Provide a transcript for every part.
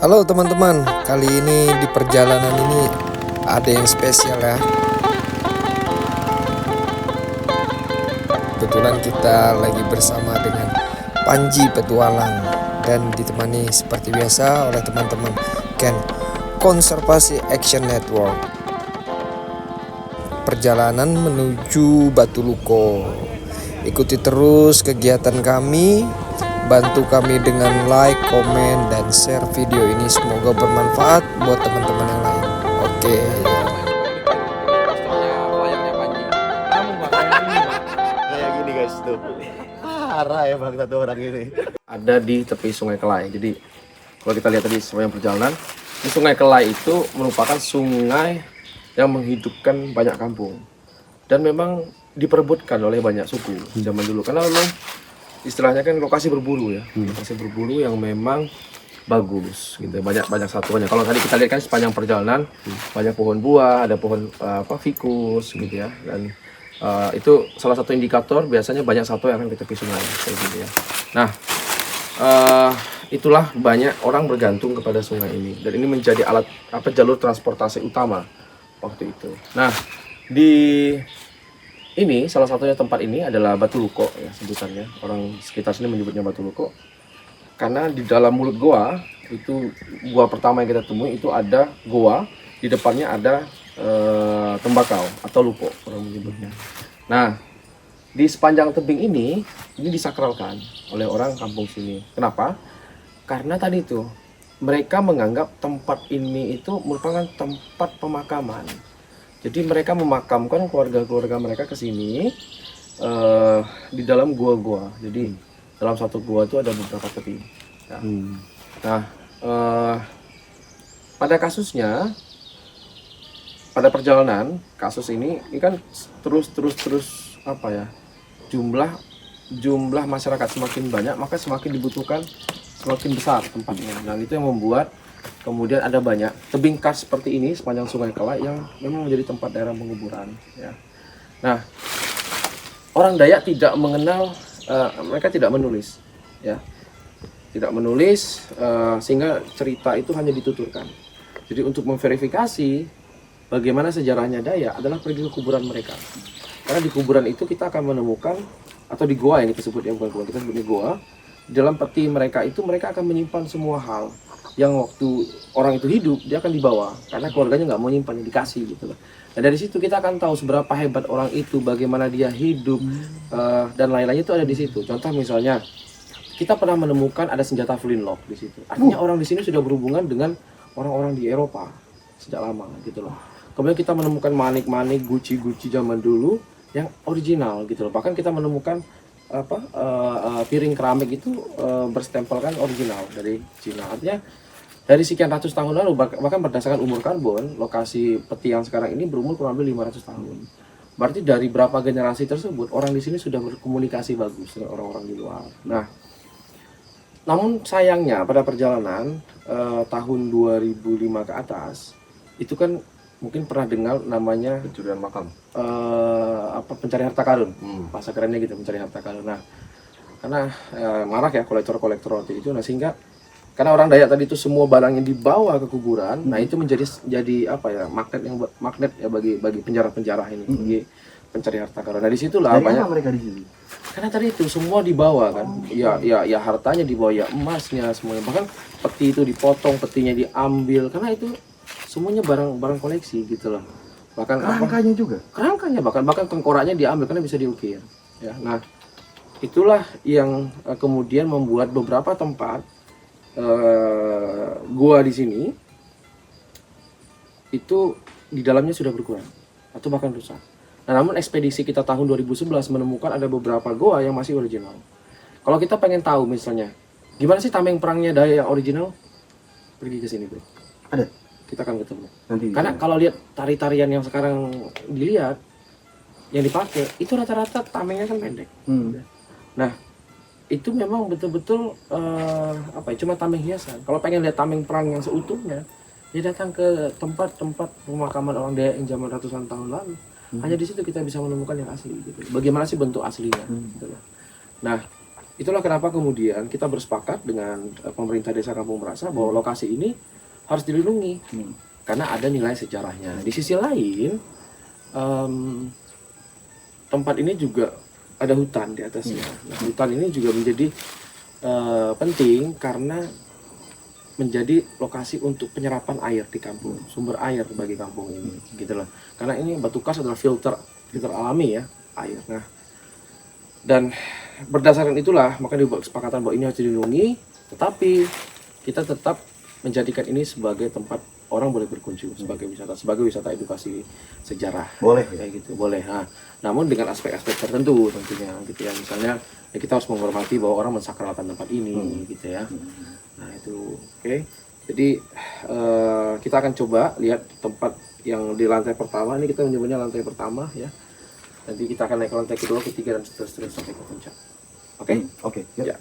Halo teman-teman, kali ini di perjalanan ini ada yang spesial ya. Kebetulan kita lagi bersama dengan Panji Petualang dan ditemani seperti biasa oleh teman-teman Ken Konservasi Action Network. Perjalanan menuju Batu Luko. Ikuti terus kegiatan kami. Bantu kami dengan like, komen, dan share video ini. Semoga bermanfaat buat teman-teman yang lain. Oke. Kayak gini guys tuh. Parah ya bang satu orang ini. Ada di tepi Sungai Kelai. Jadi kalau kita lihat tadi sepanjang perjalanan, di Sungai Kelai itu merupakan sungai yang menghidupkan banyak kampung dan memang diperebutkan oleh banyak suku zaman dulu karena memang istilahnya kan lokasi berburu ya, lokasi berburu yang memang bagus gitu, banyak satuannya. Kalau tadi kita lihat kan sepanjang perjalanan banyak pohon buah, ada pohon fikus gitu ya, dan itu salah satu indikator biasanya banyak satwa yang akan di tepi sungai kayak gitu ya. Nah, itulah banyak orang bergantung kepada sungai ini dan ini menjadi alat jalur transportasi utama waktu itu. Nah, di ini salah satunya tempat ini adalah Batu Luko ya sebutannya. Orang sekitar sini menyebutnya Batu Luko karena di dalam mulut goa itu, goa pertama yang kita temui itu ada goa, di depannya ada tembakau atau lupo orang menyebutnya. Nah, di sepanjang tebing ini disakralkan oleh orang kampung sini. Kenapa? Karena tadi itu mereka menganggap tempat ini itu merupakan tempat pemakaman. Jadi mereka memakamkan keluarga-keluarga mereka ke sini di dalam gua-gua. Jadi dalam satu gua itu ada beberapa tepi. Ya. Nah, pada kasusnya, pada perjalanan kasus ini kan terus apa ya? Jumlah masyarakat semakin banyak, maka semakin dibutuhkan semakin besar tempatnya. Nah, itu yang membuat kemudian ada banyak tebing kars seperti ini sepanjang Sungai Kelai yang memang menjadi tempat daerah penguburan. Ya. Nah, orang Dayak tidak mengenal, mereka tidak menulis, ya, tidak menulis, sehingga cerita itu hanya dituturkan. Jadi untuk memverifikasi bagaimana sejarahnya Dayak adalah pergi ke kuburan mereka. Karena di kuburan itu kita akan menemukan, atau di goa yang kita sebut, ya bukan goa, kita sebutnya goa. Di dalam peti mereka itu mereka akan menyimpan semua hal yang waktu orang itu hidup dia akan dibawa karena keluarganya nggak mau nyimpan, dikasih gitu loh. Nah dari situ kita akan tahu seberapa hebat orang itu, bagaimana dia hidup, dan lain-lainnya itu ada di situ. Contoh misalnya kita pernah menemukan ada senjata flintlock di situ. Artinya orang di sini sudah berhubungan dengan orang-orang di Eropa sejak lama gitu loh. Kemudian kita menemukan manik-manik guci-guci zaman dulu yang original gitu loh. Bahkan kita menemukan piring keramik itu berstempelkan original dari Cina. Artinya dari sekian ratus tahun lalu, bahkan berdasarkan umur karbon, lokasi peti yang sekarang ini berumur kurang lebih 500 tahun. Berarti dari berapa generasi tersebut orang di sini sudah berkomunikasi bagus dengan orang-orang di luar. Nah, namun sayangnya pada perjalanan tahun 2005 ke atas itu kan mungkin pernah dengar namanya Pencurian makam. Pencari harta karun, bahasa kerennya gitu, pencari harta karun. Nah, karena marak ya kolektor-kolektor waktu itu, nah sehingga karena orang Dayak tadi itu semua barangnya dibawa ke kuburan, nah itu jadi apa ya, magnet ya bagi penjara-penjara ini, bagi pencari harta karun. Nah disitulah Dari banyak apa mereka di sini? karena tadi itu semua dibawa kan, ya hartanya dibawa, ya emasnya semuanya, bahkan peti itu dipotong, petinya diambil karena itu semuanya barang koleksi gitu loh. Bahkan Kerangkanya juga. kerangkanya bahkan tengkoraknya diambil karena bisa diukir ya. Nah itulah yang kemudian membuat beberapa tempat gua di sini itu di dalamnya sudah berkurang atau bahkan rusak. Nah, namun ekspedisi kita tahun 2011 menemukan ada beberapa goa yang masih original. Kalau kita pengen tahu misalnya gimana sih tameng perangnya Dayak yang original, pergi ke sini bro. Ada. Kita akan ketemu. Nanti. Karena kalau lihat tari-tarian yang sekarang dilihat, yang dipakai itu rata-rata tamengnya kan pendek. Nah, itu memang betul-betul cuma tameng hiasan. Kalau pengen lihat tameng perang yang seutuhnya, dia datang ke tempat-tempat pemakaman orang Dayak yang zaman ratusan tahun lalu. Hanya di situ kita bisa menemukan yang asli gitu. Bagaimana sih bentuk aslinya gitu. Nah, itulah kenapa kemudian kita bersepakat dengan pemerintah Desa Kampung Merasa bahwa lokasi ini harus dilindungi karena ada nilai sejarahnya. Di sisi lain, tempat ini juga ada hutan di atasnya. Nah, hutan ini juga menjadi penting karena menjadi lokasi untuk penyerapan air di kampung, sumber air bagi kampung ini, gitu loh. Karena ini batu kars adalah filter alami ya air. Nah, dan berdasarkan itulah maka dibuat kesepakatan bahwa ini harus dilindungi, tetapi kita tetap menjadikan ini sebagai tempat orang boleh berkunjung sebagai wisata edukasi sejarah. Boleh kayak gitu, boleh. Nah, namun dengan aspek-aspek tertentu tentunya gitu ya. Misalnya ya kita harus menghormati bahwa orang mensakralkan tempat ini gitu ya. Nah, itu oke. Jadi kita akan coba lihat tempat yang di lantai pertama, ini kita menyebutnya lantai pertama ya. Nanti kita akan naik ke lantai kedua, ketiga, dan seterusnya sampai ke puncak. Oke? Oke. Ya.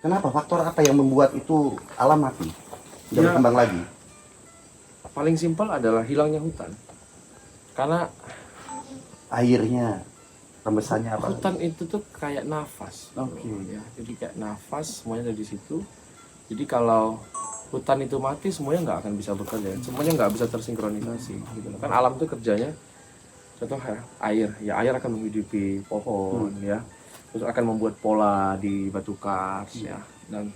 Kenapa? Faktor apa yang membuat itu alam mati? Jangan berkembang lagi. Paling simpel adalah hilangnya hutan. Karena Airnya, rembesannya apa? hutan itu tuh kayak nafas. Oke. Ya, jadi kayak nafas, semuanya ada di situ. Jadi kalau hutan itu mati, semuanya nggak akan bisa bekerja. Semuanya nggak bisa tersinkronisasi. Gitu. Kan alam itu kerjanya, contoh ya, air akan menghidupi pohon, ya. Terus akan membuat pola di batu kars, ya. Dan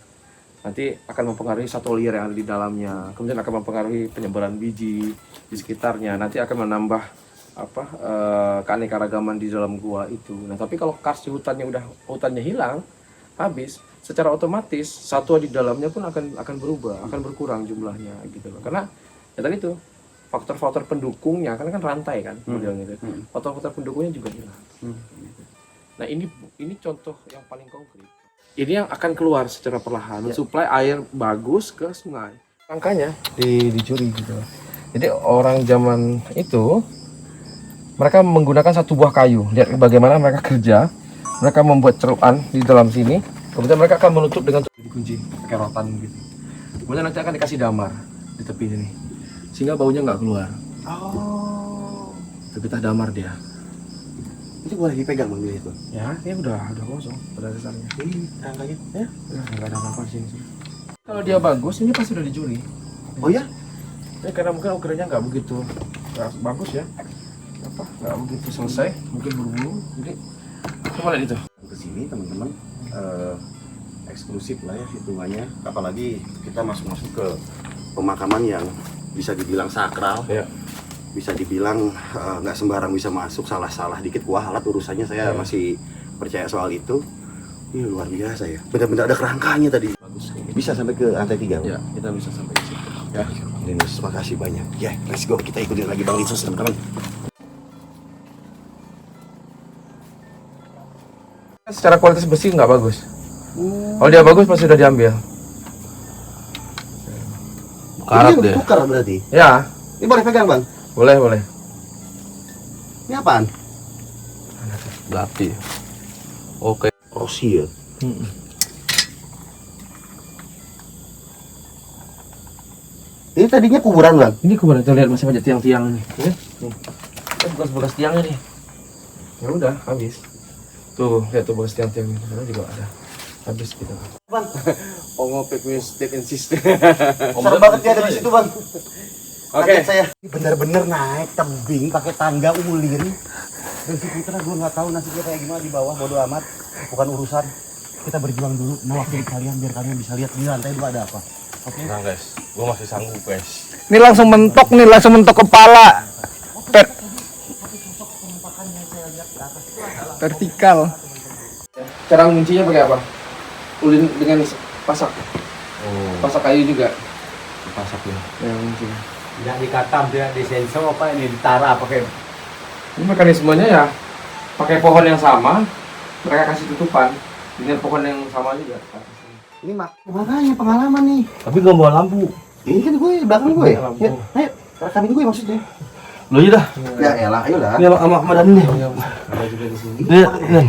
nanti akan mempengaruhi satwa liar yang ada di dalamnya. Kemudian akan mempengaruhi penyebaran biji di sekitarnya. Nanti akan menambah keanekaragaman di dalam gua itu. Nah, tapi kalau kars di hutannya hilang, habis, secara otomatis satwa di dalamnya pun akan berubah, akan berkurang jumlahnya gitu loh. Karena ya tadi itu faktor-faktor pendukungnya kan rantai kan modelnya itu. Faktor-faktor pendukungnya juga hilang. Nah, ini contoh yang paling konkret. Ini yang akan keluar secara perlahan, mensuplai air bagus ke sungai. Makanya dicuri gitu. Jadi orang zaman itu mereka menggunakan satu buah kayu. Lihat bagaimana mereka kerja. Mereka membuat celupan di dalam sini. Kemudian mereka akan menutup dengan dikunci pakai rotan gitu. Kemudian nanti akan dikasih damar di tepi sini, sehingga baunya nggak keluar. Oh, itu kita damar dia. Itu boleh dipegang Bang itu? Ya, ini udah kosong pada dasarnya. Ini rangkanya? Ya, nggak ada apa-apa di sini. Kalau dia bagus, ini pasti udah dicuri. Oh ya? Ya, karena mungkin ukurannya nggak begitu bagus ya. Nggak begitu selesai, mungkin buru-buru. Jadi, coba lihat itu. Kesini teman-teman. Eksklusif lah ya hitungannya, apalagi kita masuk ke pemakaman yang bisa dibilang sakral, bisa dibilang nggak sembarang bisa masuk, salah dikit kualat urusannya. Saya masih percaya soal itu. Ini luar biasa ya, benar-benar ada kerangkanya tadi. Bagus, bisa sampai ke lantai 3. Ya, kita bisa sampai ke situ. Ya, Linus, makasih banyak. Ya, let's go, kita ikutin lagi Bang Linus teman-teman. Secara kualitas besi nggak bagus. Kalau dia bagus pasti sudah diambil. Karat deh. Tukar berarti. Ya. Ini boleh pegang Bang? Boleh. Ini apaan? Belati. Oke. Rosi ya. Ini tadinya kuburan Bang? Ini kuburan, kita lihat masih banyak tiang-tiang nih. Bekas-bekas tiangnya nih. Ya udah, habis. Tuh, lihat tuh bekas tiang-tiang ini. Sana juga ada. Habis kita. Bang. Ngopek step and system. Serem banget ya ada di situ Bang. Oke. Saya bener-bener naik tebing pakai tangga ulin. Dan si Putra gue nggak tahu nasibnya kayak gimana di bawah, bodo amat. Bukan urusan. Kita berjuang dulu mewakili kalian biar kalian bisa lihat di lantai 2 ada apa. Oke. Nah guys, gue masih sanggup guys. Ini langsung mentok kepala. Vertikal. Cara menguncinya pakai apa? Ulin dengan pasak. Pasak kayu juga. Pasak ya. Ya, kuncinya. Tidak dikatam, tidak disensor, apa ini ditara pakai. Ini mekanismenya ya pakai pohon yang sama, mereka kasih tutupan dengan pohon yang sama juga. Ini makanya pengalaman nih. Tapi nggak bawa lampu. Ini kan gue belakang gue. Lampu. Ya, ayo rekamin gue maksudnya. Lo iya dah. Ya elah, ayolah. Ini sama Ahmad Dhani nih. Ada juga di sini. Nih.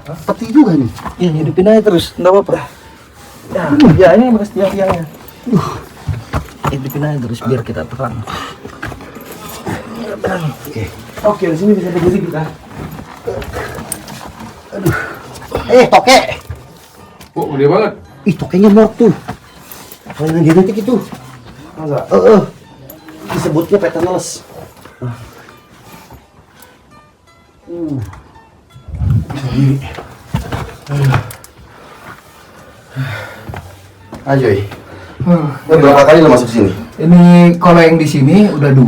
Peti juga nih. Iya, hidupin aja terus, nggak apa-apa. Ya, ini bekas tiang-tiangnya. Hidupin aja terus biar kita terang. Oke, di sini bisa berdiri kita. Toke. Oh, gede banget. Ih, tokenya mort tuh. Mainan genetik itu. Masa? Disebutnya tetanus. Ajoy. Berapa kali lo masuk sini? Ini kalau yang di sini udah 2.